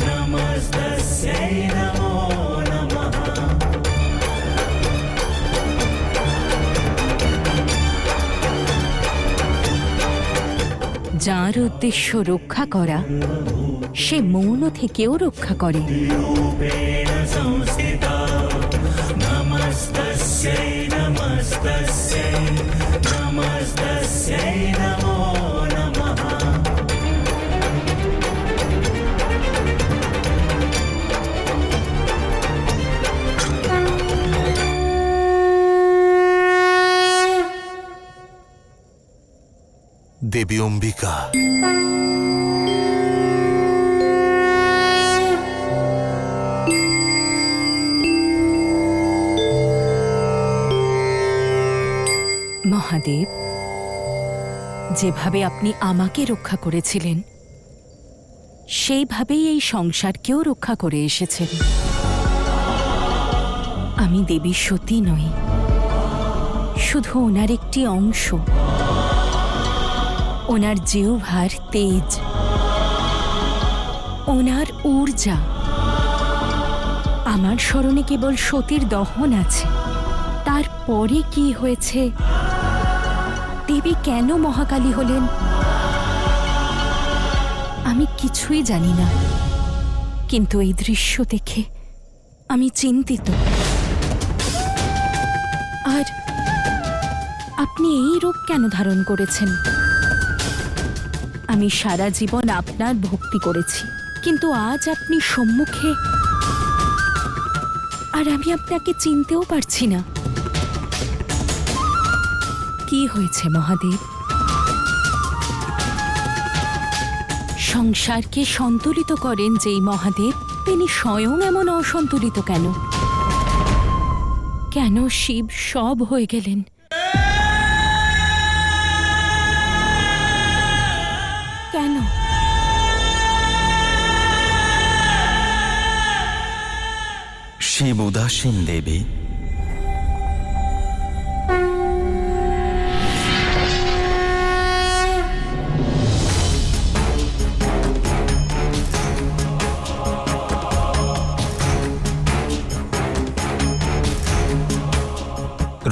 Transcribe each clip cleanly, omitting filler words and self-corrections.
नमस्तस्यै नमो नमः। যার উদ্দেশ্য রক্ষা করা, সে মৌন থেকেও রক্ষা করে। रूपेण संस्थिता नमस्तस्यै नमस्तस्यै नमस्तस्यै नमो नमः। দেবী অম্বিকা, মহাদেব, যেভাবে আপনি আমাকে রক্ষা করেছিলেন, সেইভাবেই এই সংসারকেও রক্ষা করে এসেছেন। আমি দেবী সতী নই, শুধু ওনার একটি অংশ। ওনার জিহ্বার তেজ, ওনার ঊর্জা। আমার স্মরণে কেবল সতীর দহন আছে। তারপরে কি হয়েছে, দেবী কেন মহাকালী হলেন, আমি কিছুই জানি না। কিন্তু এই দৃশ্য দেখে আমি চিন্তিত। আর আপনি এই রূপ কেন ধারণ করেছেন? আমি সারা জীবন আপনার ভক্তি করেছি, কিন্তু আজ আপনি সম্মুখে, আর আমি আপনাকে চিনতেও পারছি না। কি হয়েছে মহাদেব? সংসারকে সন্তুলিত করেন যেই মহাদেব, তিনি স্বয়ং এমন অসন্তুলিত কেন? কেন শিব সব হয়ে গেলেন? কেন? শিব উদাসীন দেবী।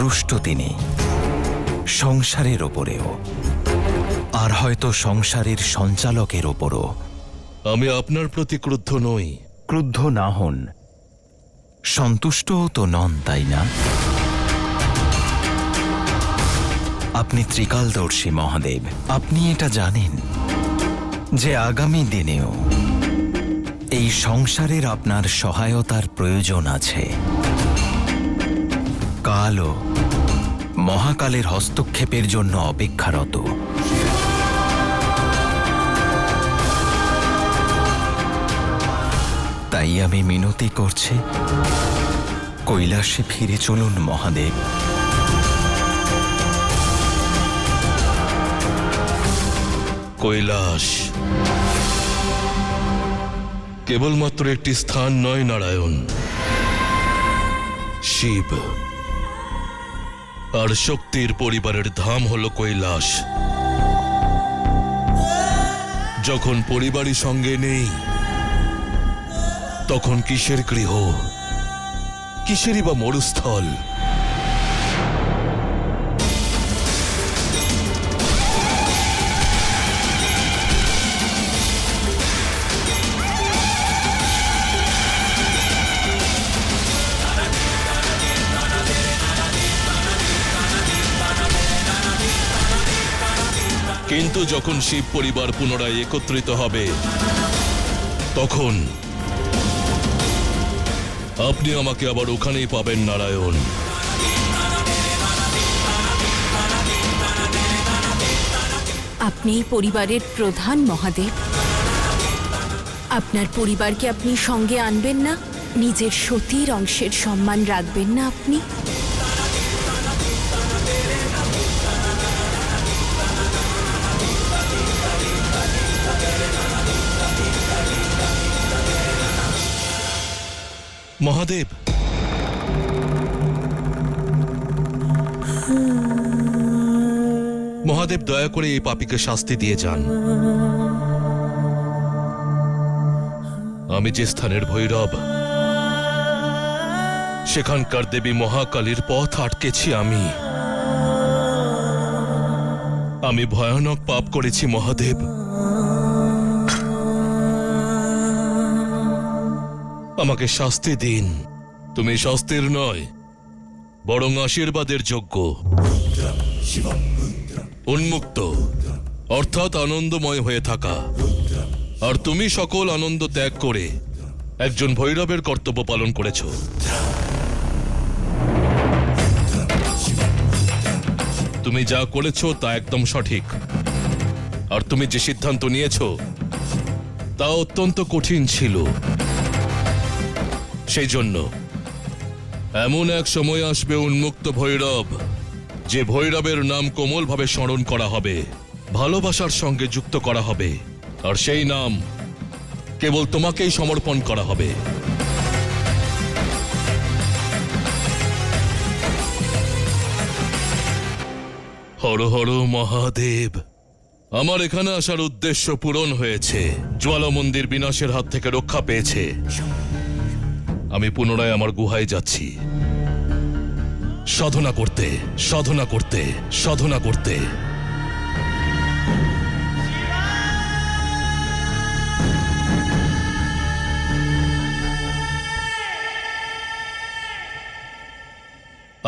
রুষ্ট তিনি সংসারের ওপরেও, আর হয়তো সংসারের সঞ্চালকের ওপরও। আমি আপনার প্রতি ক্রুদ্ধ নই। ক্রুদ্ধ না হন, সন্তুষ্টও তো নন, তাই না? আপনি ত্রিকালদর্শী মহাদেব। আপনি এটা জানেন যে আগামী দিনেও এই সংসারের আপনার সহায়তার প্রয়োজন আছে। কালও মহাকালের হস্তক্ষেপের জন্য অপেক্ষারত। তাই আমি মিনতি করছি, কৈলাসে ফিরে চলুন মহাদেব। কৈলাস কেবলমাত্র একটি স্থান নয় নারায়ণ। শিব আর শক্তির পরিবারের ধাম হলো কৈলাস। যখন পরিবারই সঙ্গে নেই, তখন কিসের গৃহ, কিসেরই বা মরুস্থল? কিন্তু যখন শিব পরিবার পুনরায় একত্রিত হবে, তখন আপনি আমাকে আবার ওখানেই পাবেন নারায়ণ। আপনি পরিবারের প্রধান মহাদেব। আপনার পরিবারকে আপনি সঙ্গে আনবেন না? নিজের সতীর অংশের সম্মান রাখবেন না আপনি? মহাদেব, মহাদেব দয়া করে এই পাপীকে শাস্তি দিয়ে যান। আমি যে স্থানের ভৈরব, সেখানকার দেবী মহাকালীর পথ আটকেছি আমি। আমি ভয়ানক পাপ করেছি মহাদেব। আমাকে শাস্তি দিন। তুমি শাস্তির নয়, বরং আশীর্বাদের যোগ্য। উন্মুক্ত অর্থাৎ আনন্দময় হয়ে থাকা, আর তুমি সকল আনন্দ ত্যাগ করে একজন ভৈরবের কর্তব্য পালন করেছ। তুমি যা করেছ তা একদম সঠিক, আর তুমি যে সিদ্ধান্ত নিয়েছ তা অত্যন্ত কঠিন ছিল। সেই জন্য এমন এক সময় আসবে উন্মুক্ত ভৈরব, যে ভৈরবের নাম কোমলভাবে স্মরণ করা হবে, ভালোবাসার সঙ্গে যুক্ত করা হবে, আর সেই নাম কেবল তোমাকেই সমর্পণ করা হবে। হর হর মহাদেব, আমার এখানে আসার উদ্দেশ্য পূরণ হয়েছে। জ্বালা মন্দির বিনাশের হাত থেকে রক্ষা পেয়েছে। আমি পুনরায় আমার গুহায় যাচ্ছি, সাধনা করতে সাধনা করতে সাধনা করতে।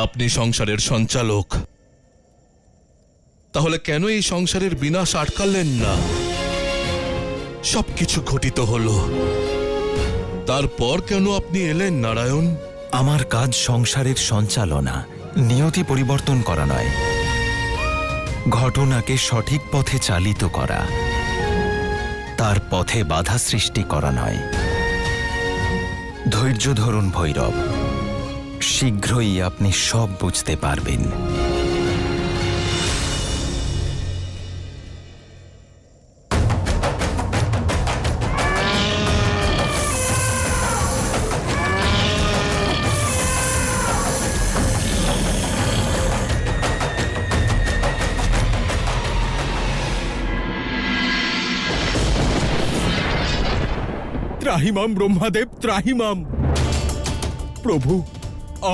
আপনি সংসারের সঞ্চালক, তাহলে কেন এই সংসারের বিনাশ আটকালেন না? সবকিছু ঘটিত হলো, তারপর কেন আপনি এলেন নারায়ণ? আমার কাজ সংসারের সঞ্চালনা, নিয়তি পরিবর্তন করা নয়, ঘটনাকে সঠিক পথে চালিত করা, তার পথে বাধা সৃষ্টি করা নয়। ধৈর্য ধরুন ভৈরব, শীঘ্রই আপনি সব বুঝতে পারবেন। ত্রাহিমাম ব্রহ্মাদেব, ত্রাহিমাম। প্রভু,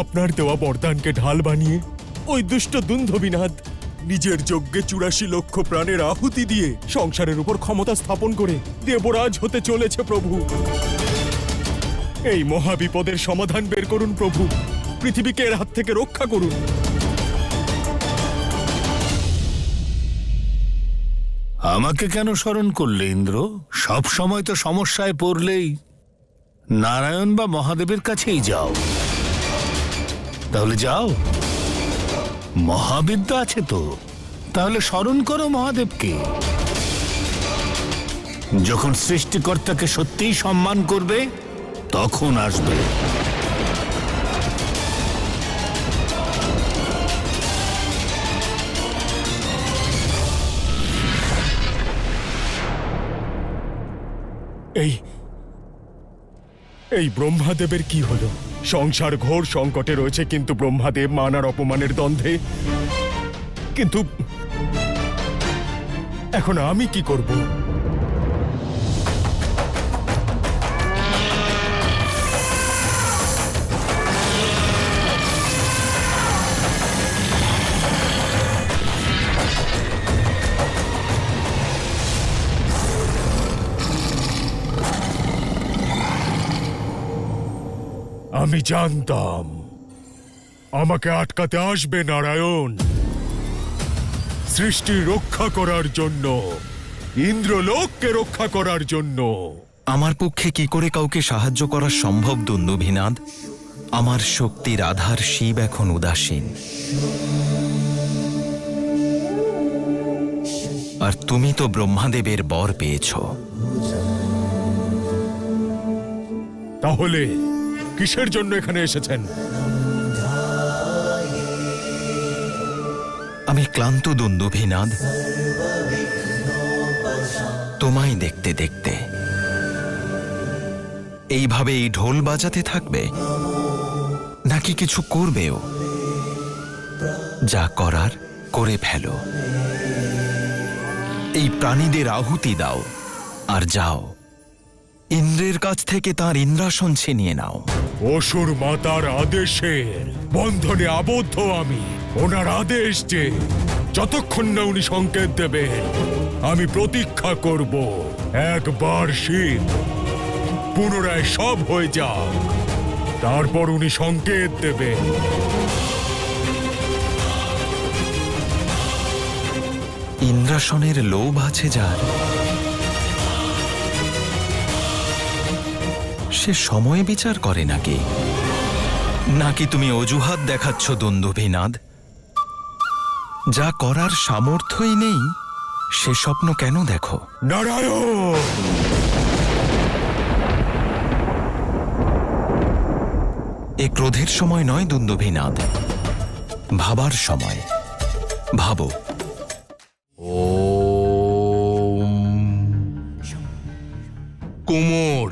আপনার দেওয়া বরদানকে ঢাল বানিয়ে ওই দুষ্ট দুন্ধবিনাদ নিজের যজ্ঞে ৮৪ লক্ষ প্রাণের আহুতি দিয়ে সংসারের উপর ক্ষমতা স্থাপন করে দেবরাজ হতে চলেছে। প্রভু, এই মহাবিপদের সমাধান বের করুন প্রভু, পৃথিবীকে এর হাত থেকে রক্ষা করুন। আমাকে কেন স্মরণ করলে ইন্দ্র? সব সময় তো সমস্যায় পড়লেই নারায়ণ বা মহাদেবের কাছেই যাও। তাহলে যাও, মহাবিদ্যা আছে তো, তাহলে স্মরণ করো মহাদেবকে। যখন সৃষ্টিকর্তাকে সত্যিই সম্মান করবে, তখন আসবে। এই ব্রহ্মাদেবের কি হলো? সংসার ঘোর সংকটে রয়েছে, কিন্তু ব্রহ্মাদেব মান আর অপমানের দ্বন্দ্বে। কিন্তু এখন আমি কি করব? আমি জানতাম আমাকে আটকাতে আসবে নারায়ণ। সৃষ্টি রক্ষা করার জন্য, ইন্দ্রলোককে রক্ষা করার জন্য। আমার পক্ষে কি করে কাউকে সাহায্য করা সম্ভব দুন্দুভিনাদ? আমার শক্তির আধার শিব এখন উদাসীন, আর তুমি তো ব্রহ্মাদেবের বর পেয়েছ। তাহলে কিসের জন্য এখানে এসেছেন? আমি ক্লান্ত দুন্দুভিনাদ, তোমায় দেখতে দেখতে। এইভাবে এই ঢোল বাজাতে থাকবে নাকি কিছু করবেও? যা করার করে ফেলো। এই প্রাণীদের আহুতি দাও আর যাও। ইন্দ্রের কাছ থেকে তার ইন্দ্রাসন ছিনিয়ে নাও। অসুর মাতার আদেশের বন্ধনে আবদ্ধ আমি। ওনার আদেশ যে যতক্ষণ না উনি সংকেত দেবেন আমি প্রতীক্ষা করব একবার শিব পুনরায় সব হয়ে যাক, তারপর উনি সংকেত দেবেন। ইন্দ্রাসনের লোভ আছে যার, সে সময় বিচার করে নাকি? নাকি তুমি অজুহাত দেখাচ্ছ দুন্দুভিনাদ? যা করার সামর্থ্যই নেই সে স্বপ্ন কেন দেখো? নারায়ণ! এ ক্রোধের সময় নয় দুন্দুভিনাদ, ভাবার সময়। ভাবো। কুমোর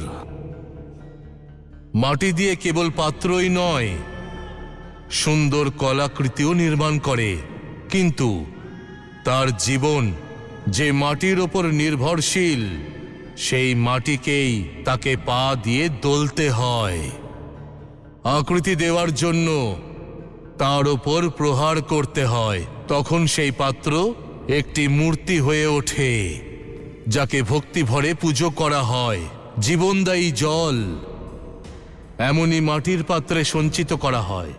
মাটি দিয়ে কেবল পাত্রই নয়, সুন্দর কলাকৃতিও নির্মাণ করে, কিন্তু তার জীবন যে মাটির ওপর নির্ভরশীল সেই মাটিকেই তাকে পা দিয়ে দলতে হয়। আকৃতি দেওয়ার জন্য তার ওপর প্রহার করতে হয়, তখন সেই পাত্র একটি মূর্তি হয়ে ওঠে যাকে ভক্তি ভরে পুজো করা হয়। জীবনদায়ী জল এমনই মাটির পাত্রে সঞ্চিত করা হয়।